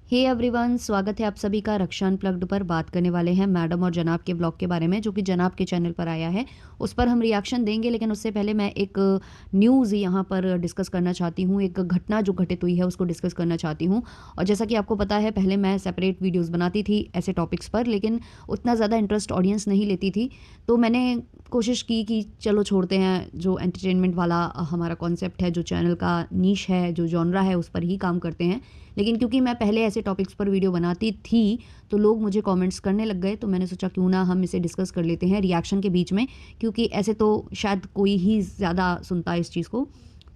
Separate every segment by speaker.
Speaker 1: Hey everyone, स्वागत है आप सभी का रक्षा अनप्लग्ड पर। बात करने वाले हैं मैडम और जनाब के ब्लॉग के बारे में, जो कि जनाब के चैनल पर आया है। उस पर हम रिएक्शन देंगे, लेकिन उससे पहले मैं एक न्यूज़ यहाँ पर डिस्कस करना चाहती हूँ। एक घटना जो घटित हुई है उसको डिस्कस करना चाहती हूँ। और जैसा कि आपको पता है, पहले मैं सेपरेट वीडियोज़ बनाती थी ऐसे टॉपिक्स पर, लेकिन उतना ज़्यादा इंटरेस्ट ऑडियंस नहीं लेती थी। तो मैंने कोशिश की कि चलो छोड़ते हैं, जो एंटरटेनमेंट वाला हमारा कॉन्सेप्ट है, जो चैनल का नीश है, जो जॉनरा है, उस पर ही काम करते हैं। लेकिन क्योंकि मैं पहले ऐसे टॉपिक्स पर वीडियो बनाती थी, तो लोग मुझे कमेंट्स करने लग गए, तो मैंने सोचा क्यों ना हम इसे डिस्कस कर लेते हैं रिएक्शन के बीच में, क्योंकि ऐसे तो शायद कोई ही ज़्यादा सुनता है इस चीज़ को।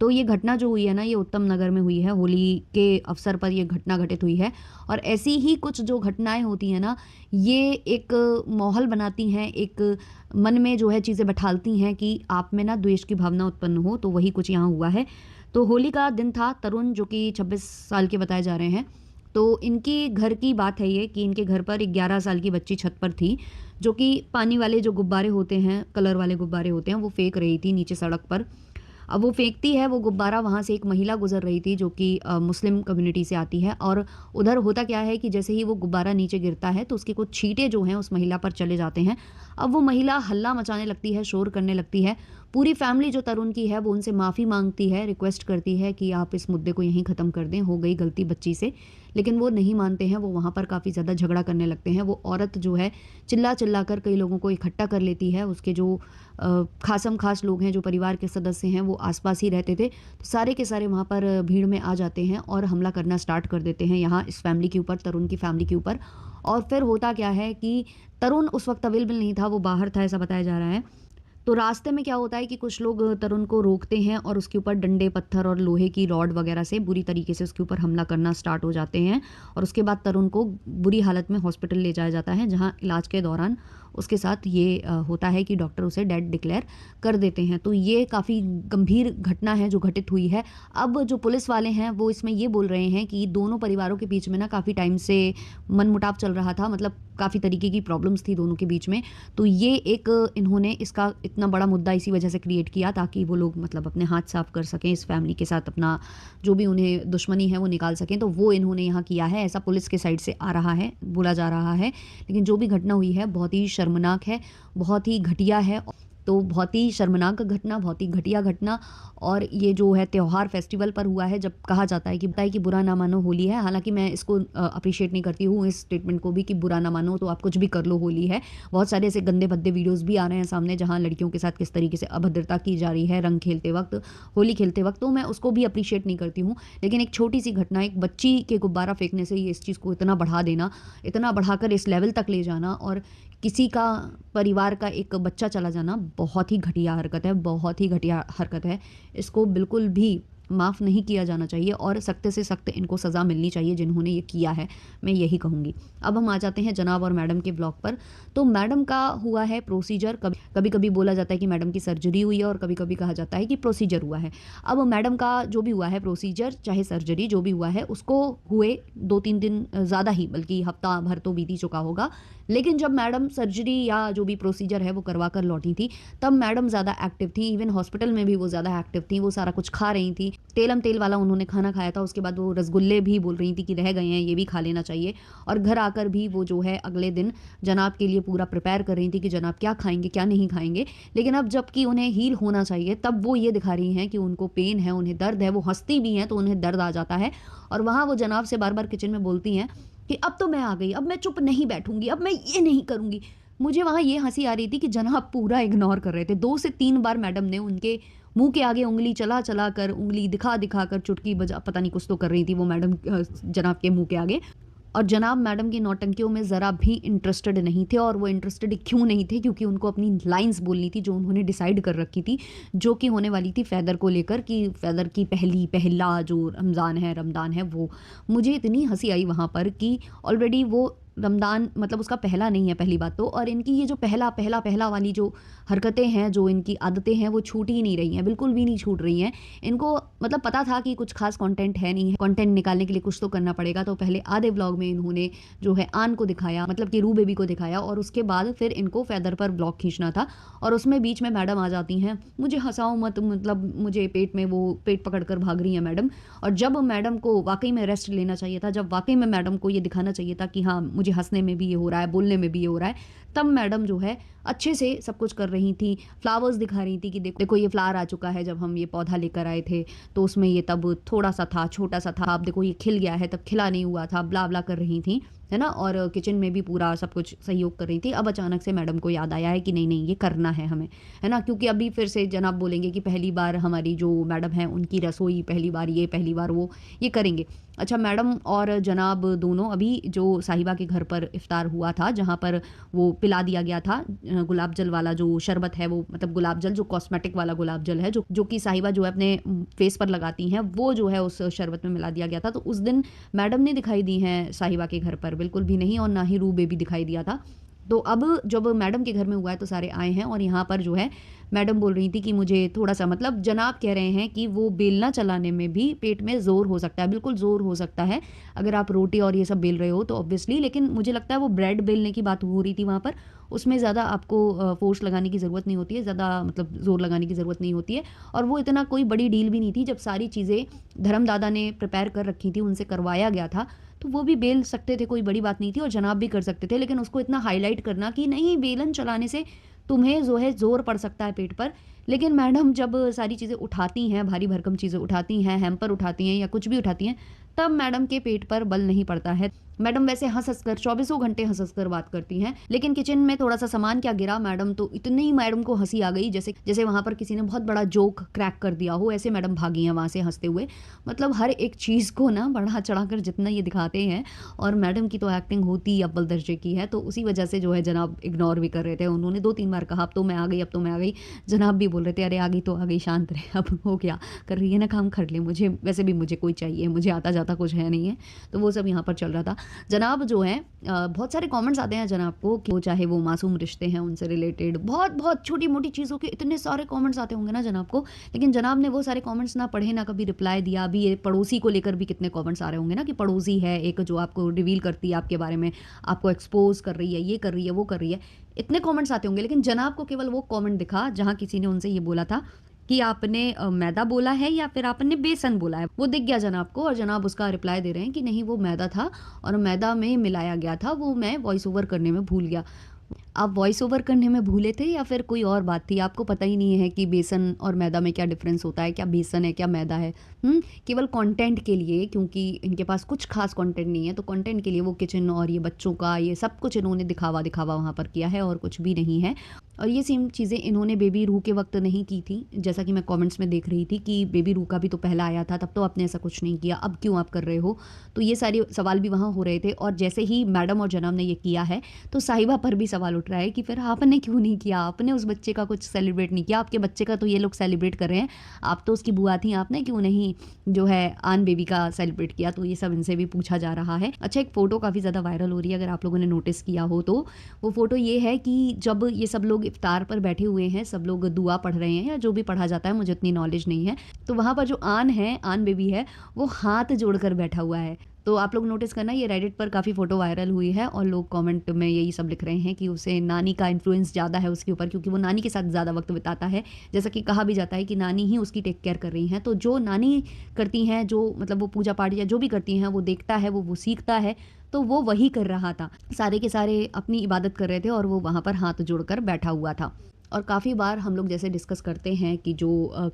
Speaker 1: तो ये घटना जो हुई है ना, ये उत्तम नगर में हुई है। होली के अवसर पर ये घटना घटित हुई है। और ऐसी ही कुछ जो घटनाएं होती हैं ना, ये एक माहौल बनाती हैं, एक मन में जो है चीज़ें बैठालती हैं कि आप में ना द्वेष की भावना उत्पन्न हो। तो वही कुछ यहाँ हुआ है। तो होली का दिन था। तरुण जो कि 26 साल के बताए जा रहे हैं, तो इनकी घर की बात है ये कि इनके घर पर एक 11 साल की बच्ची छत पर थी, जो कि पानी वाले जो गुब्बारे होते हैं, कलर वाले गुब्बारे होते हैं, वो फेंक रही थी नीचे सड़क पर। अब वो फेंकती है वो गुब्बारा, वहाँ से एक महिला गुजर रही थी जो कि मुस्लिम कम्युनिटी से आती है। और उधर होता क्या है कि जैसे ही वो गुब्बारा नीचे गिरता है तो उसके कुछ छींटे जो हैं उस महिला पर चले जाते हैं। अब वो महिला हल्ला मचाने लगती है, शोर करने लगती है। पूरी फैमिली जो तरुण की है वो उनसे माफ़ी मांगती है, रिक्वेस्ट करती है कि आप इस मुद्दे को यहीं ख़त्म कर दें, हो गई गलती बच्ची से। लेकिन वो नहीं मानते हैं। वो वहाँ पर काफ़ी ज़्यादा झगड़ा करने लगते हैं। वो औरत जो है चिल्ला चिल्ला कर कई लोगों को इकट्ठा कर लेती है। उसके जो खासम खास लोग हैं, जो परिवार के सदस्य हैं, वो आसपास ही रहते थे, तो सारे के सारे वहाँ पर भीड़ में आ जाते हैं और हमला करना स्टार्ट कर देते हैं यहाँ इस फैमिली के ऊपर, तरुण की फैमिली के ऊपर। और फिर होता क्या है कि तरुण उस वक्त अवेलेबल नहीं था, वो बाहर था, ऐसा बताया जा रहा है। तो रास्ते में क्या होता है कि कुछ लोग तरुण को रोकते हैं और उसके ऊपर डंडे, पत्थर और लोहे की रॉड वगैरह से बुरी तरीके से उसके ऊपर हमला करना स्टार्ट हो जाते हैं। और उसके बाद तरुण को बुरी हालत में हॉस्पिटल ले जाया जाता है, जहां इलाज के दौरान उसके साथ ये होता है कि डॉक्टर उसे डेड डिक्लेयर कर देते हैं। तो ये काफ़ी गंभीर घटना है जो घटित हुई है। अब जो पुलिस वाले हैं वो इसमें ये बोल रहे हैं कि दोनों परिवारों के बीच में ना काफ़ी टाइम से मनमुटाव चल रहा था, मतलब काफ़ी तरीके की प्रॉब्लम्स थी दोनों के बीच में। तो ये एक इन्होंने इसका इतना बड़ा मुद्दा इसी वजह से क्रिएट किया ताकि वो लोग मतलब अपने हाथ साफ कर सकें, इस फैमिली के साथ अपना जो भी उन्हें दुश्मनी है वो निकाल सकें। तो वो इन्होंने यहाँ किया है, ऐसा पुलिस के साइड से आ रहा है, बोला जा रहा है। लेकिन जो भी घटना हुई है बहुत ही शर्मनाक है, बहुत ही घटिया है। तो बहुत ही शर्मनाक घटना, बहुत ही घटिया घटना। और ये जो है त्यौहार फेस्टिवल पर हुआ है, जब कहा जाता है कि बुरा ना मानो होली है। हालांकि मैं इसको अप्रिशिएट नहीं करती हूँ, इस स्टेटमेंट को भी, कि बुरा ना मानो तो आप कुछ भी कर लो, होली है। बहुत सारे ऐसे गंदे भद्दे वीडियोस भी आ रहे हैं सामने, जहाँ लड़कियों के साथ किस तरीके से अभद्रता की जा रही है रंग खेलते वक्त, होली खेलते वक्त। तो मैं उसको भी अप्रिशिएट नहीं करती हूँ। लेकिन एक छोटी सी घटना, एक बच्ची के गुब्बारा फेंकने से ये इस चीज़ को इतना बढ़ा देना, इतना बढ़ाकर इस लेवल तक ले जाना, और किसी का परिवार का एक बच्चा चला जाना, बहुत ही घटिया हरकत है, बहुत ही घटिया हरकत है। इसको बिल्कुल भी माफ़ नहीं किया जाना चाहिए और सख्त से सख्त इनको सज़ा मिलनी चाहिए जिन्होंने ये किया है, मैं यही कहूँगी। अब हम आ जाते हैं जनाब और मैडम के ब्लॉग पर। तो मैडम का हुआ है प्रोसीजर। कभी कभी बोला जाता है कि मैडम की सर्जरी हुई है और कभी कभी कहा जाता है कि प्रोसीजर हुआ है। अब मैडम का जो भी हुआ है प्रोसीजर, चाहे सर्जरी, जो भी हुआ है, उसको हुए 2-3 दिन ज़्यादा ही, बल्कि हफ्ता भर तो बीत ही चुका होगा। लेकिन जब मैडम सर्जरी या जो भी प्रोसीजर है वो करवा कर लौटी थी, तब मैडम ज़्यादा एक्टिव थी। इवन हॉस्पिटल में भी वो ज़्यादा एक्टिव थी, वो सारा कुछ खा रही थी। तेलम तेल वाला उन्होंने खाना खाया था। उसके बाद वो रसगुल्ले भी बोल रही थी कि रह गए हैं, ये भी खा लेना चाहिए। और घर आकर भी वो जो है अगले दिन जनाब के लिए पूरा प्रिपेयर कर रही थी कि जनाब क्या खाएंगे क्या नहीं खाएंगे। लेकिन अब जबकि उन्हें हील होना चाहिए, तब वो ये दिखा रही हैं कि उनको पेन है, उन्हें दर्द है। वो हंसती भी हैं तो उन्हें दर्द आ जाता है। और वहाँ वो जनाब से बार बार किचन में बोलती हैं कि अब तो मैं आ गई, अब मैं चुप नहीं बैठूंगी, अब मैं ये नहीं करूंगी। मुझे वहाँ ये हंसी आ रही थी कि जनाब पूरा इग्नोर कर रहे थे। 2 से 3 बार मैडम ने उनके मुंह के आगे उंगली चला चला कर, उंगली दिखा दिखा कर, चुटकी बजा, पता नहीं कुछ तो कर रही थी वो मैडम जनाब के मुंह के आगे। और जनाब मैडम की नौटंकियों में ज़रा भी इंटरेस्टेड नहीं थे। और वो इंटरेस्टेड क्यों नहीं थे? क्योंकि उनको अपनी लाइंस बोलनी थी जो उन्होंने डिसाइड कर रखी थी, जो कि होने वाली थी फैदर को लेकर, कि फैदर की पहला जो रमज़ान है, रमदान है, वो। मुझे इतनी हंसी आई वहाँ पर कि ऑलरेडी वो रमज़ान मतलब उसका पहला नहीं है पहली बात तो, और इनकी ये जो पहला वाली जो हरकतें हैं, जो इनकी आदतें हैं वो छूट ही नहीं रही हैं, बिल्कुल भी नहीं छूट रही हैं। इनको मतलब पता था कि कुछ ख़ास कंटेंट है नहीं है, कंटेंट निकालने के लिए कुछ तो करना पड़ेगा, तो पहले आधे व्लॉग में इन्होंने जो है आन को दिखाया, मतलब कि रू बेबी को दिखाया, और उसके बाद फिर इनको फ़ेदर पर व्लॉग खींचना था। और उसमें बीच में मैडम आ जाती हैं, मुझे हँसाओ मत, मतलब मुझे पेट में वो पेट पकड़ कर भाग रही हैं मैडम। और जब मैडम को वाक़ई में रेस्ट लेना चाहिए था, जब वाक़ई में मैडम को ये दिखाना चाहिए था कि हाँ, मुझे हँसने में भी ये हो रहा है, बोलने में भी ये हो रहा है, तब मैडम जो है अच्छे से सब कुछ कर रही थी। फ्लावर्स दिखा रही थी कि देखो देखो ये फ्लावर आ चुका है, जब हम ये पौधा लेकर आए थे तो उसमें ये तब थोड़ा-सा था, छोटा-सा था, अब देखो ये खिल गया है, तब खिला नहीं हुआ था, ब्ला-ब्ला कर रही थी, है ना? और किचन में भी पूरा सब कुछ सहयोग कर रही थी। अब अचानक से मैडम को याद आया है कि नहीं-नहीं ये करना है हमें, है ना? क्योंकि अभी फिर से जनाब बोलेंगे कि पहली बार हमारी जो मैडम हैं उनकी रसोई, पहली बार ये, पहली बार वो, ये करेंगे। अच्छा, मैडम और जनाब दोनों अभी जो साहिबा के घर पर इफ्तार हुआ था, जहाँ पर वो पिला दिया गया था गुलाब जल वाला जो शरबत है, वो मतलब गुलाब जल जो कॉस्मेटिक वाला गुलाब जल है, जो कि साहिबा जो है अपने फेस पर लगाती हैं, वो जो है उस शरबत में मिला दिया गया था। तो उस दिन मैडम नहीं दिखाई दी हैं साहिबा के घर पर, बिल्कुल भी नहीं, और ना ही रू बेबी दिखाई दिया था। तो अब जब मैडम के घर में हुआ है तो सारे आए हैं, और यहाँ पर जो है मैडम बोल रही थी कि मुझे थोड़ा-सा, मतलब जनाब कह रहे हैं कि वो बेलना चलाने में भी पेट में ज़ोर हो सकता है, बिल्कुल ज़ोर हो सकता है, अगर आप रोटी और ये सब बेल रहे हो तो ऑब्वियसली। लेकिन मुझे लगता है वो ब्रेड बेलने की बात हो रही थी वहाँ पर, उसमें ज़्यादा आपको फ़ोर्स लगाने की ज़रूरत नहीं होती है, ज़्यादा मतलब ज़ोर लगाने की ज़रूरत नहीं होती है, और वो इतना कोई बड़ी डील भी नहीं थी। जब सारी चीज़ें धर्मदादा ने प्रिपेयर कर रखी थी, उनसे करवाया गया था, तो वो भी बेल सकते थे, कोई बड़ी बात नहीं थी, और जनाब भी कर सकते थे। लेकिन उसको इतना हाईलाइट करना कि नहीं, बेलन चलाने से तुम्हें जो है ज़ोर पड़ सकता है पेट पर। लेकिन मैडम जब सारी चीज़ें उठाती हैं, भारी भरकम चीज़ें उठाती हैं, हैम्पर उठाती हैं या कुछ भी उठाती हैं, तब मैडम के पेट पर बल नहीं पड़ता है। मैडम वैसे हँस-हँस कर चौबीसों घंटे हँस-हँस कर बात करती हैं, लेकिन किचन में थोड़ा-सा सामान क्या गिरा, मैडम तो इतनी ही मैडम को हँसी आ गई, जैसे जैसे वहाँ पर किसी ने बहुत बड़ा जोक क्रैक कर दिया हो, ऐसे मैडम भागी हैं वहाँ से हँसते हुए। मतलब हर एक चीज़ को ना बढ़ा-चढ़ा कर जितना ये दिखाते हैं, और मैडम की तो एक्टिंग होती ही अव्वल दर्जे की है, तो उसी वजह से जो है जनाब इग्नोर भी कर रहे थे। उन्होंने 2-3 बार कहा, अब तो मैं आ गई, अब तो मैं आ गई। जनाब भी बोल रहे थे, अरे आ गई तो आ गई, शांत रहे, अब हो गया, कर रही है ना काम, कर ले, मुझे वैसे भी मुझे कोई चाहिए, मुझे आता-जाता कुछ है नहीं है। तो वो सब यहाँ पर चल रहा था। जनाब जो हैं बहुत सारे कमेंट्स आते हैं जनाब को, कि वो चाहे वो मासूम रिश्ते हैं उनसे रिलेटेड, बहुत-बहुत छोटी-मोटी चीज़ों के इतने सारे कमेंट्स आते होंगे ना जनाब को, लेकिन जनाब ने वो सारे कमेंट्स ना पढ़े, ना कभी रिप्लाई दिया। अभी ये पड़ोसी को लेकर भी कितने कमेंट्स आ रहे होंगे ना, कि पड़ोसी है एक जो आपको रिवील करती है आपके बारे में, आपको एक्सपोज़ कर रही है, ये कर रही है, वो कर रही है। इतने कमेंट्स आते होंगे, लेकिन जनाब को केवल वो कमेंट दिखा जहाँ किसी ने उनसे ये बोला था कि आपने मैदा बोला है या फिर आपने बेसन बोला है। वो दिख गया जनाब को, और जनाब उसका रिप्लाई दे रहे हैं कि नहीं, वो मैदा था और मैदा में मिलाया गया था, वो मैं वॉइस ओवर करने में भूल गया। आप वॉइस ओवर करने में भूले थे या फिर कोई और बात थी? आपको पता ही नहीं है कि बेसन और मैदा में क्या डिफ़रेंस होता है, क्या बेसन है, क्या मैदा है? केवल कंटेंट के लिए, क्योंकि इनके पास कुछ ख़ास कंटेंट नहीं है, तो कंटेंट के लिए वो किचन और ये बच्चों का ये सब कुछ इन्होंने दिखावा-दिखावा वहाँ पर किया है, और कुछ भी नहीं है। और ये सेम चीज़ें इन्होंने बेबी रू के वक़्त नहीं की थी, जैसा कि मैं कमेंट्स में देख रही थी कि बेबी रू का भी तो पहला आया था, तब तो आपने ऐसा कुछ नहीं किया, अब क्यों आप कर रहे हो? तो ये सारे सवाल भी वहाँ हो रहे थे, और जैसे ही मैडम और जनाब ने ये किया है, तो साहिबा पर भी सवाल उठ रहा है कि फिर आपने क्यों नहीं किया? आपने उस बच्चे का कुछ सेलिब्रेट नहीं किया, आपके बच्चे का तो ये लोग सेलिब्रेट कर रहे हैं, आप तो उसकी बुआ थी, आपने क्यों नहीं जो है आन बेबी का सेलिब्रेट किया? तो ये सब इनसे भी पूछा जा रहा है। अच्छा, एक फ़ोटो काफ़ी ज़्यादा वायरल हो रही है, अगर आप लोगों ने नोटिस किया हो तो। वो फ़ोटो ये है कि जब ये सब लोग इफ्तार पर बैठे हुए हैं, सब लोग दुआ पढ़ रहे हैं या जो भी पढ़ा जाता है, मुझे उतनी नॉलेज नहीं है, तो वहाँ पर जो आन है, आन बेबी है, वो हाथ जोड़कर बैठा हुआ है। तो आप लोग नोटिस करना, ये रेडिट पर काफ़ी फ़ोटो वायरल हुई है, और लोग कमेंट में यही सब लिख रहे हैं कि उसे नानी का इन्फ्लुएंस ज़्यादा है उसके ऊपर, क्योंकि वो नानी के साथ ज़्यादा वक्त बिताता है। जैसा कि कहा भी जाता है कि नानी ही उसकी टेक केयर कर रही हैं, तो जो नानी करती हैं, जो मतलब वो पूजा पाठ या जो भी करती हैं, वो देखता है, वो सीखता है, तो वो वही कर रहा था। सारे के सारे अपनी इबादत कर रहे थे, और वो वहाँ पर हाथ जोड़कर बैठा हुआ था। और काफ़ी बार हम लोग जैसे डिस्कस करते हैं कि जो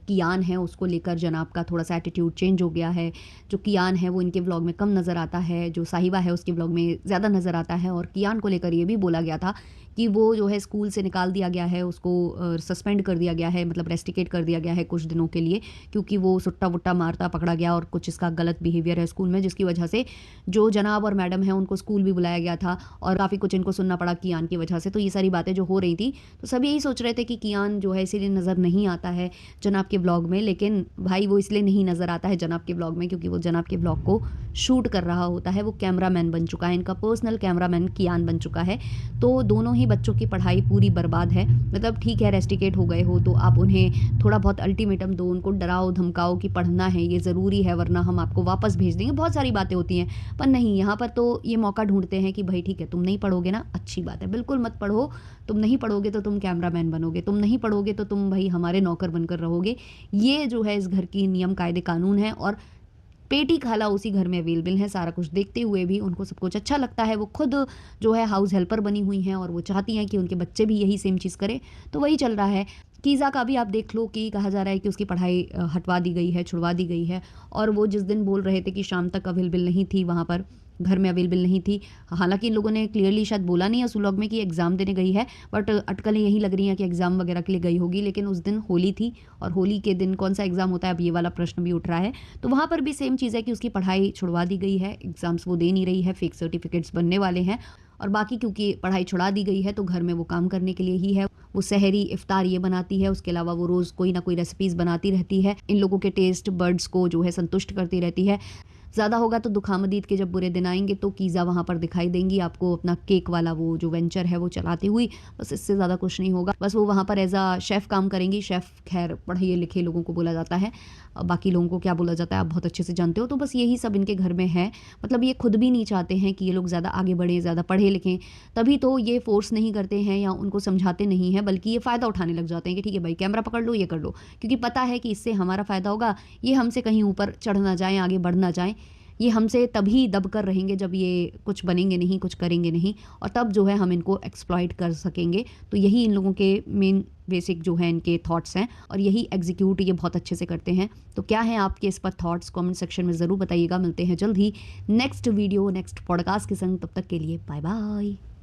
Speaker 1: कियान है उसको लेकर जनाब का थोड़ा-सा एटीट्यूड चेंज हो गया है। जो कियान है वो इनके व्लॉग में कम नज़र आता है, जो साहिबा है उसके व्लॉग में ज़्यादा नज़र आता है, और कियान को लेकर ये भी बोला गया था कि वो जो है स्कूल से निकाल दिया गया है, उसको सस्पेंड कर दिया गया है, मतलब रेस्टिकेट कर दिया गया है कुछ दिनों के लिए, क्योंकि वो सुट्टा-वुट्टा मारता पकड़ा गया, और कुछ इसका गलत बिहेवियर है स्कूल में, जिसकी वजह से जो जनाब और मैडम हैं उनको स्कूल भी बुलाया गया था, और काफ़ी कुछ इनको सुनना पड़ा कियान की वजह से। तो ये सारी बातें जो हो रही थी, तो सब यही सोच रहे रहे थे कि कियान जो है इसीलिए नज़र नहीं आता है जनाब के व्लॉग में, लेकिन भाई वो इसलिए नहीं नज़र आता है जनाब के व्लॉग में क्योंकि वो जनाब के व्लॉग को शूट कर रहा होता है। वो कैमरामैन बन चुका है, इनका पर्सनल कैमरामैन कियान बन चुका है। तो दोनों ही बच्चों की पढ़ाई पूरी बर्बाद है। मतलब ठीक है, रेस्टिकेट हो गए हो तो आप उन्हें थोड़ा बहुत अल्टीमेटम दो, उनको डराओ धमकाओ कि पढ़ना है, ये ज़रूरी है, वरना हम आपको वापस भेज देंगे। बहुत सारी बातें होती हैं, पर नहीं, यहाँ पर तो ये मौका ढूंढते हैं कि भाई ठीक है, तुम नहीं पढ़ोगे ना, अच्छी बात है, बिल्कुल मत पढ़ो। तुम नहीं पढ़ोगे तो तुम कैमरामैन बनोगे, तुम नहीं पढ़ोगे तो तुम भाई हमारे नौकर बनकर रहोगे। ये जो है इस घर की नियम कायदे कानून है, और पेटी खाला उसी घर में अवेलेबल है। सारा कुछ देखते हुए भी उनको सब कुछ अच्छा लगता है। वो खुद जो है हाउस हेल्पर बनी हुई हैं और वो चाहती हैं कि उनके बच्चे भी यही सेम चीज़ करें। तो वही चल रहा है। कीज़ा का भी आप देख लो कि कहा जा रहा है कि उसकी पढ़ाई हटवा दी गई है, छुड़वा दी गई है। और वो जिस दिन बोल रहे थे कि शाम तक अवेलेबल नहीं थी, वहाँ पर घर में अवेलेबल नहीं थी। हालांकि इन लोगों ने क्लियरली शायद बोला नहीं है उस व्लॉग में कि एग्ज़ाम देने गई है, बट अटकलें यही लग रही हैं कि एग्ज़ाम वगैरह के लिए गई होगी। लेकिन उस दिन होली थी, और होली के दिन कौन सा एग्ज़ाम होता है, अब ये वाला प्रश्न भी उठ रहा है। तो वहाँ पर भी सेम चीज़ है कि उसकी पढ़ाई छुड़वा दी गई है, एग्ज़ाम्स वो दे नहीं रही है, फेक सर्टिफिकेट्स बनने वाले हैं। और बाकी क्योंकि पढ़ाई छुड़ा दी गई है तो घर में वो काम करने के लिए ही है। वो सहरी इफ्तार ये बनाती है, उसके अलावा वो रोज़ कोई ना कोई रेसिपीज़ बनाती रहती है, इन लोगों के टेस्ट बर्ड्स को जो है संतुष्ट करती रहती है। ज़्यादा होगा तो दुखामदीद के जब बुरे दिन आएंगे तो कीज़ा वहाँ पर दिखाई देंगी आपको, अपना केक वाला वो जो वेंचर है वो चलाती हुई। बस इससे ज़्यादा कुछ नहीं होगा। बस वो वहाँ पर एज अ शेफ़ काम करेंगी। शेफ़ खैर पढ़े लिखे लोगों को बोला जाता है, बाकी लोगों को क्या बोला जाता है आप बहुत अच्छे से जानते हो। तो बस यही सब इनके घर में है। मतलब ये खुद भी नहीं चाहते हैं कि ये लोग ज़्यादा आगे बढ़ें, ज़्यादा पढ़े लिखें, तभी तो ये फोर्स नहीं करते हैं या उनको समझाते नहीं हैं, बल्कि ये फ़ायदा उठाने लग जाते हैं कि ठीक है भाई कैमरा पकड़ लो, ये कर लो, क्योंकि पता है कि इससे हमारा फ़ायदा होगा। ये हमसे कहीं ऊपर चढ़ ना जाएँ, आगे बढ़ ना जाएँ। ये हमसे तभी दब कर रहेंगे जब ये कुछ बनेंगे नहीं, कुछ करेंगे नहीं, और तब जो है हम इनको एक्सप्लॉइट कर सकेंगे। तो यही इन लोगों के मेन बेसिक जो है इनके थॉट्स हैं, और यही एग्जीक्यूट ये बहुत अच्छे से करते हैं। तो क्या है आपके इस पर थॉट्स, कमेंट सेक्शन में ज़रूर बताइएगा। मिलते हैं जल्द ही नेक्स्ट वीडियो, नेक्स्ट पॉडकास्ट के संग। तब तक के लिए बाय बाय।